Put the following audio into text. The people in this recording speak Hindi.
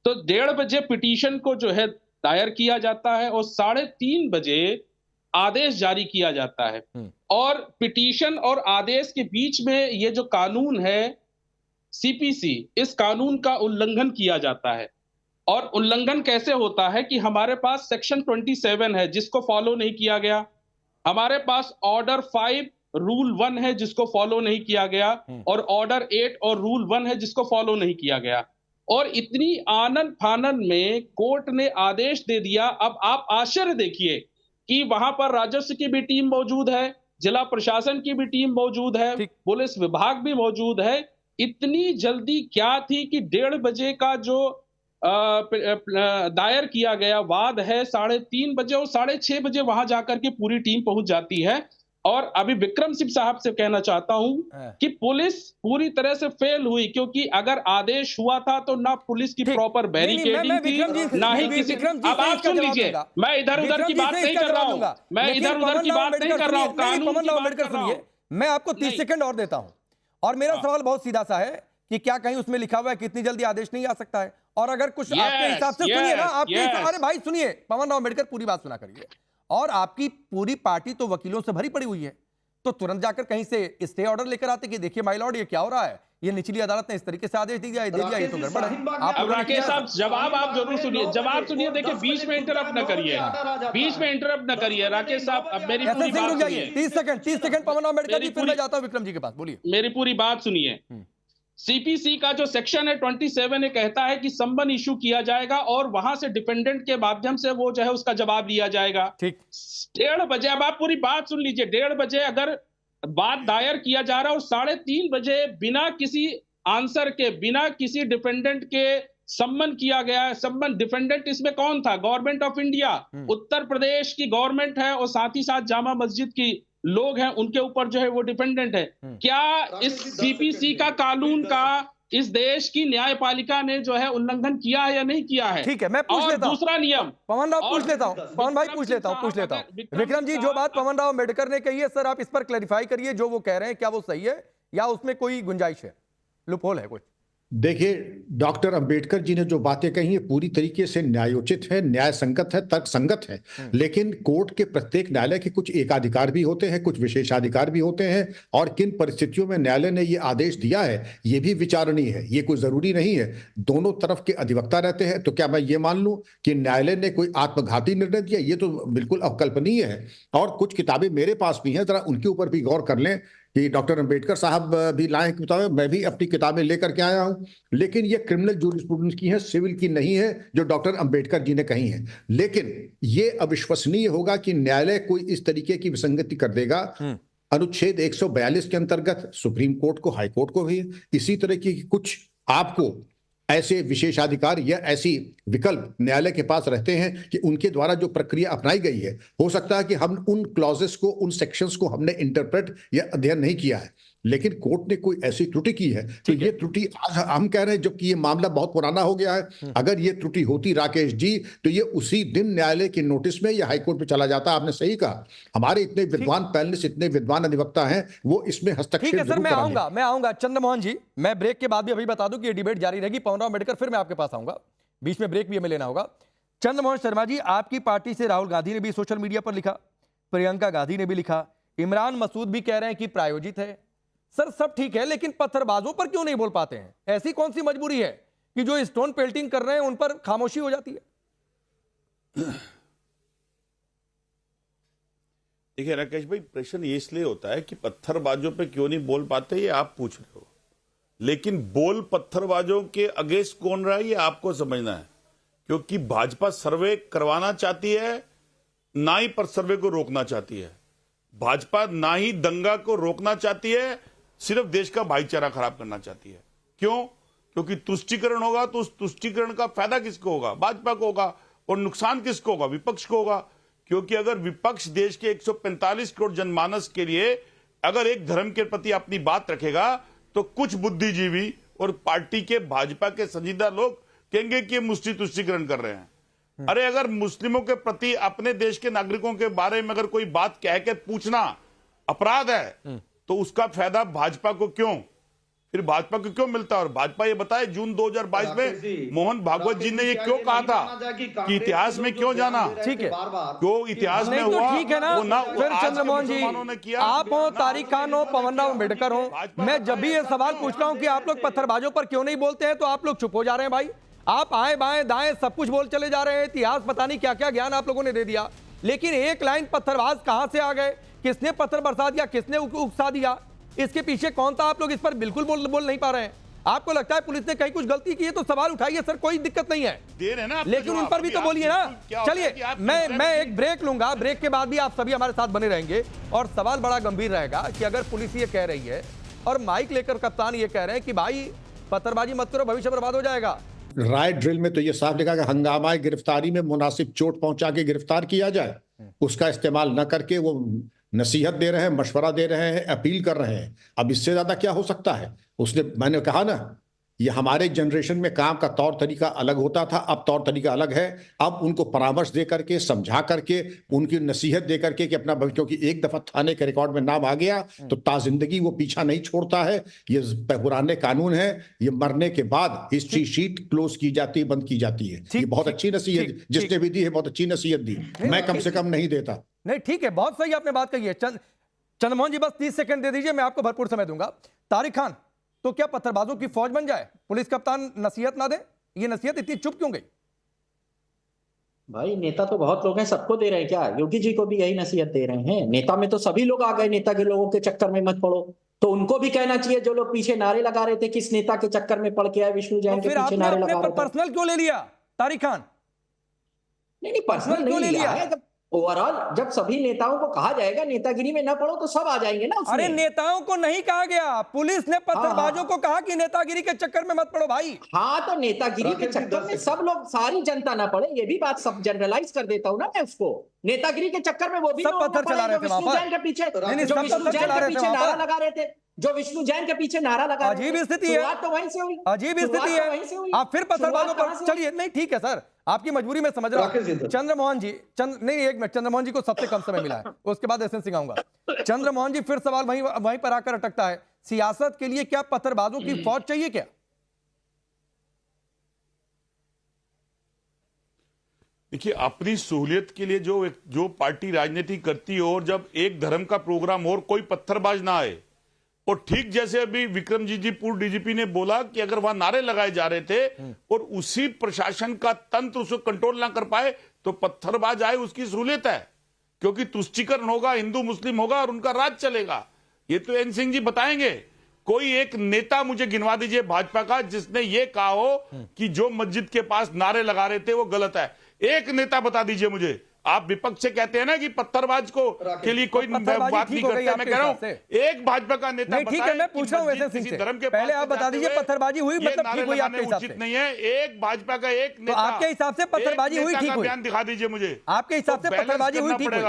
तो 1:30 बजे पिटीशन को जो है दायर किया जाता है और 3:30 बजे आदेश जारी किया जाता है। और पिटीशन और आदेश के बीच में ये जो कानून है सीपीसी, इस कानून का उल्लंघन किया जाता है। और उल्लंघन कैसे होता है कि हमारे पास सेक्शन 27 है जिसको फॉलो नहीं किया गया। हमारे पास ऑर्डर 5 रूल 1 है जिसको फॉलो नहीं किया गया और ऑर्डर 8 और रूल 1 है जिसको फॉलो नहीं किया गया। और इतनी आनन-फानन में कोर्ट ने आदेश दे दिया। अब आप आश्चर्य देखिए कि वहां पर राजस्व की भी टीम मौजूद है, जिला प्रशासन की भी टीम मौजूद है, पुलिस विभाग भी मौजूद है। इतनी जल्दी क्या थी कि 1:30 बजे का जो दायर किया गया वाद है 3:30 बजे और 6:30 बजे वहां जाकर के पूरी टीम पहुंच जाती है। और अभी विक्रम सिंह साहब से कहना चाहता हूं कि पुलिस पूरी तरह से फेल हुई, क्योंकि अगर आदेश हुआ था तो ना पुलिस की प्रॉपर बैरिकेडिंग थी, ना ही किसी। अब आप सुन लीजिए, मैं इधर उधर की बात नहीं कर रहा हूं, मैं इधर उधर की बात नहीं कर रहा हूं, कानून की बात कर रहा हूं। मैं आपको 30 सेकंड और देता हूं और मेरा सवाल बहुत सीधा सा है कि क्या कहीं उसमें लिखा हुआ है कि इतनी जल्दी आदेश नहीं आ सकता है? और अगर कुछ आपके हिसाब से सुनिए ना, अरे भाई सुनिए, पवन राव अम्बेडकर पूरी बात सुना करिए। और आपकी पूरी पार्टी तो वकीलों से भरी पड़ी हुई है, तो तुरंत जाकर कहीं से स्टे ऑर्डर लेकर आते कि देखिए माय लॉर्ड ये क्या हो रहा है, ये निचली अदालत ने इस तरीके से आदेश दे दिया, ये तो गड़बड़ है। आप राकेश साहब जवाब आप जरूर सुनिए, जवाब सुनिए। देखिए बीच में इंटरप्ट न करिए, बीच में इंटरप्ट न करिए राकेश साहब। अब मेरी पूरी बात सुनिए। 30 सेकंड पवन राव अम्बेडकर जी, फिर मैं जाता हूं विक्रम जी के पास, बोलिए। मेरी पूरी बात सुनिए। सीपीसी का जो सेक्शन है 27 कहता है कि सम्मन इशू किया जाएगा और वहां से डिपेंडेंट के माध्यम से वो जो है उसका जवाब लिया जाएगा। ठीक 1:30 बजे, अब आप पूरी बात सुन लीजिए, 1:30 बजे अगर बात दायर किया जा रहा है और 3:30 बजे बिना किसी आंसर के, बिना किसी डिफेंडेंट के सम्मन किया गया है। सम्मन डिफेंडेंट इसमें कौन था? Government of India, Uttar Pradesh की गवर्नमेंट है और साथ ही साथ जामा मस्जिद की लोग हैं, उनके ऊपर जो है वो डिपेंडेंट है। क्या इस सीपीसी का कानून का इस देश की न्यायपालिका ने जो है उल्लंघन किया है या नहीं किया है? ठीक है, मैं पूछ लेता हूं। दूसरा नियम पवन राव पूछ लेता हूं, पवन भाई पूछ लेता हूं। विक्रम जी, जो बात पवन राव अम्बेडकर ने कही है सर, आप इस पर क्लैरिफाई करिए, जो वो कह रहे हैं क्या वो सही है या उसमें कोई गुंजाइश है, लूपहोल है कुछ? देखिए, डॉक्टर अंबेडकर जी ने जो बातें कही है पूरी तरीके से न्यायोचित है, न्याय संगत है, तर्क संगत है। लेकिन कोर्ट के प्रत्येक न्यायालय के कुछ एकाधिकार भी होते हैं, कुछ विशेषाधिकार भी होते हैं, और किन परिस्थितियों में न्यायालय ने ये आदेश दिया है ये भी विचारणीय है। ये कोई जरूरी नहीं है, दोनों तरफ के अधिवक्ता रहते हैं। तो क्या मैं ये मान लूं कि न्यायालय ने कोई आत्मघाती निर्णय दिया? ये तो बिल्कुल अकल्पनीय है। और कुछ किताबें मेरे पास भी हैं, जरा उनके ऊपर भी गौर कर लें कि डॉक्टर अंबेडकर साहब भी लाए किताबें, मैं भी अपनी किताबें लेकर के आया हूं। लेकिन ये क्रिमिनल जूरिस्प्रूडेंस की है, सिविल की नहीं है, जो डॉक्टर अंबेडकर जी ने कही है। लेकिन ये अविश्वसनीय होगा कि न्यायालय कोई इस तरीके की विसंगति कर देगा। अनुच्छेद 142 के अंतर्गत सुप्रीम कोर्ट को, हाई कोर्ट को भी इसी तरह की कुछ आपको ऐसे विशेषाधिकार या ऐसी विकल्प न्यायालय के पास रहते हैं कि उनके द्वारा जो प्रक्रिया अपनाई गई है, हो सकता है कि हम उन क्लॉजेस को, उन सेक्शंस को हमने इंटरप्रेट या अध्ययन नहीं किया है, लेकिन कोर्ट ने कोई ऐसी त्रुटि की है। तो ये त्रुटि आज हम कह रहे हैं, जबकि ये मामला बहुत पुराना हो गया है। अगर ये त्रुटि होती राकेश जी, तो ये उसी दिन न्यायालय के नोटिस में या हाईकोर्ट में चला जाता। आपने सही कहा, हमारे इतने विद्वान पैनलिस्ट, इतने विद्वान अधिवक्ता हैं, वो इसमें हस्तक्षेप ठीक है सर, मैं आऊंगा चंद्रमोहन जी। मैं ब्रेक के बाद भी अभी बता दूं कि ये डिबेट जारी रहेगी। पवन राव अम्बेडकर, फिर मैं आपके पास आऊंगा, बीच में ब्रेक भी हमें लेना होगा। चंद्रमोहन शर्मा जी, आपकी पार्टी से राहुल गांधी ने भी सोशल मीडिया पर लिखा, प्रियंका गांधी ने भी लिखा, इमरान मसूद भी कह रहे हैं कि प्रायोजित है। सर सब ठीक है, लेकिन पत्थरबाजों पर क्यों नहीं बोल पाते हैं? ऐसी कौन सी मजबूरी है कि जो स्टोन पेल्टिंग कर रहे हैं उन पर खामोशी हो जाती है? देखिए राकेश भाई, प्रश्न ये इसलिए होता है कि पत्थरबाजों पे क्यों नहीं बोल पाते, ये आप पूछ रहे हो, लेकिन बोल पत्थरबाजों के अगेंस्ट कौन रहा है ये आपको समझना है। क्योंकि भाजपा सर्वे करवाना चाहती है, ना ही पर सर्वे को रोकना चाहती है। भाजपा ना ही दंगा को रोकना चाहती है, सिर्फ देश का भाईचारा खराब करना चाहती है। क्यों? क्योंकि तुष्टीकरण होगा तो उस तुष्टीकरण का फायदा किसको होगा? भाजपा को होगा। और नुकसान किसको होगा? विपक्ष को होगा। क्योंकि अगर विपक्ष देश के 145 करोड़ जनमानस के लिए अगर एक धर्म के प्रति अपनी बात रखेगा, तो कुछ बुद्धिजीवी और पार्टी के, भाजपा के संजीदा लोग कहेंगे कि मुस्लिम तुष्टीकरण कर रहे हैं। अरे अगर मुस्लिमों के प्रति, अपने देश के नागरिकों के बारे में अगर कोई बात कह के पूछना अपराध है, तो उसका फायदा भाजपा को क्यों? फिर भाजपा को क्यों मिलता है? और भाजपा ये बताए जून 2022 में मोहन भागवत जी ने ये क्यों कहा था कि इतिहास में क्यों जाना? ठीक है, क्यों इतिहास में तो हुआ? ठीक है ना। वो ना फिर चंद्रमोहन जी, आप हो, तारिक खान हो, पवन राव अम्बेडकर हो, मैं जब भी ये सवाल पूछ रहा हूं कि आप लोग पत्थरबाजों पर क्यों नहीं बोलते हैं, तो आप लोग चुप हो जा रहे हैं। भाई आप आए बाएं दाएं सब कुछ बोल चले जा रहे हैं, इतिहास पता नहीं क्या क्या ज्ञान आप लोगों ने दे दिया, लेकिन एक लाइन पत्थरबाज कहां से आ गए, किसने पत्थर बरसा दिया, किसने उकसा दिया, इसके पीछे कौन था, आप लोग इस पर बिल्कुल बोल नहीं पा रहे हैं। आपको लगता है पुलिस ने कहीं कुछ गलती की है तो सवाल उठाइए सर, कोई दिक्कत नहीं है, दे रहे ना, लेकिन उन पर भी तो बोलिए ना। चलिए मैं एक ब्रेक लूंगा, ब्रेक के बाद भी आप सभी हमारे साथ बने रहेंगे और सवाल बड़ा गंभीर रहेगा कि अगर पुलिस ये कह रही है और माइक लेकर कप्तान ये कह रहे हैं कि भाई पत्थरबाजी मत करो, भविष्य बर्बाद हो जाएगा। राय ड्रिल में तो ये साफ लिखा कि हंगामा गिरफ्तारी में मुनासिब चोट पहुंचा के गिरफ्तार किया जाए, उसका इस्तेमाल न करके वो नसीहत दे रहे हैं, मशवरा दे रहे हैं, अपील कर रहे हैं। अब इससे ज्यादा क्या हो सकता है? मैंने कहा ना, ये हमारे जनरेशन में काम का तौर तरीका अलग होता था, अब तौर तरीका अलग है। अब उनको परामर्श दे करके, समझा करके, उनकी नसीहत दे करके कि अपना भविष्य, क्योंकि एक दफा थाने के रिकॉर्ड में नाम आ गया तो ताजिंदगी वो पीछा नहीं छोड़ता है। ये पुराने कानून है, ये मरने के बाद हिस्ट्री शीट क्लोज की जाती है, बंद की जाती है। ये बहुत अच्छी नसीहत जिसने भी दी है, बहुत अच्छी नसीहत दी, मैं कम से कम नहीं देता। नहीं ठीक है, बहुत सही आपने बात कही है। चंद्रमोहन जी बस 30 सेकंड दे दीजिए, मैं आपको भरपूर समय दूंगा। तारिक खान, तो क्या पत्थरबाजों की फौज बन जाए, पुलिस कप्तान नसीहत ना दे? ये नसीहत इतनी चुप क्यों गई? भाई नेता तो बहुत लोग हैं, सबको दे रहे हैं क्या? योगी जी को भी यही नसीहत दे रहे हैं। नेता में तो सभी लोग आ गए, नेता के लोगों के चक्कर में मत पड़ो, तो उनको भी कहना चाहिए। जो लोग पीछे नारे लगा रहे थे, किस नेता के चक्कर में पड़ के आए, विष्णु जैन के पीछे नारे लगा रहे थे। पर्सनल क्यों ले लिया तारिक खान? नहीं पर्सनल नहीं लिया है। ओवरऑल जब सभी नेताओं को कहा जाएगा नेतागिरी में न पड़ो तो सब आ जाएंगे ना उसमें। अरे नेताओं को नहीं कहा गया, पुलिस ने पत्थरबाजों को कहा कि नेतागिरी के चक्कर में मत पड़ो भाई। हाँ तो नेतागिरी के चक्कर में सब लोग, सारी जनता ना पड़े, ये भी बात सब जनरलाइज कर देता हूँ ना मैं उसको। नेतागिरी के चक्कर में वो भी सब पत्थर चला रहे थे विष्णु जैन के पीछे, जो विष्णु जैन के पीछे नारा लगा रहे थे, जो विष्णु जैन के पीछे नारा लगा, अजीब स्थिति है, तो वहीं से हुई, अजीब स्थिति है। आप फिर पत्थरबाजों पर चलिए। नहीं ठीक है सर, आपकी मजबूरी में समझ रहा हूं। चंद्रमोहन जी, नहीं एक मिनट, चंद्रमोहन जी को सबसे कम समय मिला है, उसके बाद एसएन सिंह आऊंगा। चंद्रमोहन जी फिर सवाल वहीं पर आकर अटकता है, सियासत के लिए क्या पत्थरबाजों की फौज चाहिए क्या? देखिए, अपनी सहूलियत के लिए जो पार्टी राजनीति करती हो, और जब एक धर्म का प्रोग्राम हो और कोई पत्थरबाज ना आए, और ठीक जैसे अभी विक्रमजीत जी पूर्व डीजीपी ने बोला कि अगर वहां नारे लगाए जा रहे थे और उसी प्रशासन का तंत्र उसको कंट्रोल ना कर पाए तो पत्थरबाज आए, उसकी सहूलियत है, क्योंकि तुष्टीकरण होगा, हिंदू मुस्लिम होगा और उनका राज चलेगा। ये तो एन सिंह जी बताएंगे। कोई एक नेता मुझे गिनवा दीजिए भाजपा का जिसने ये कहा हो कि जो मस्जिद के पास नारे लगा रहे थे वो गलत है। एक नेता बता दीजिए मुझे। आप विपक्ष से कहते हैं ना कि पत्थरबाज को के लिए कोई बात नहीं करता, मैं कह रहा हूं एक भाजपा का नेता नहीं, ठीक है, मैं पूछ रहा हूं वैसे सिंह से, धर्म के पहले आप बता दीजिए पत्थरबाजी हुई मतलब ठीक हुई आपके हिसाब से? उचित नहीं है। एक भाजपा का एक नेता, आपके हिसाब से पत्थरबाजी हुई ठीक हुई? बयान दिखा दीजिए मुझे। आपके हिसाब से पत्थरबाजी हुई ठीक हुई?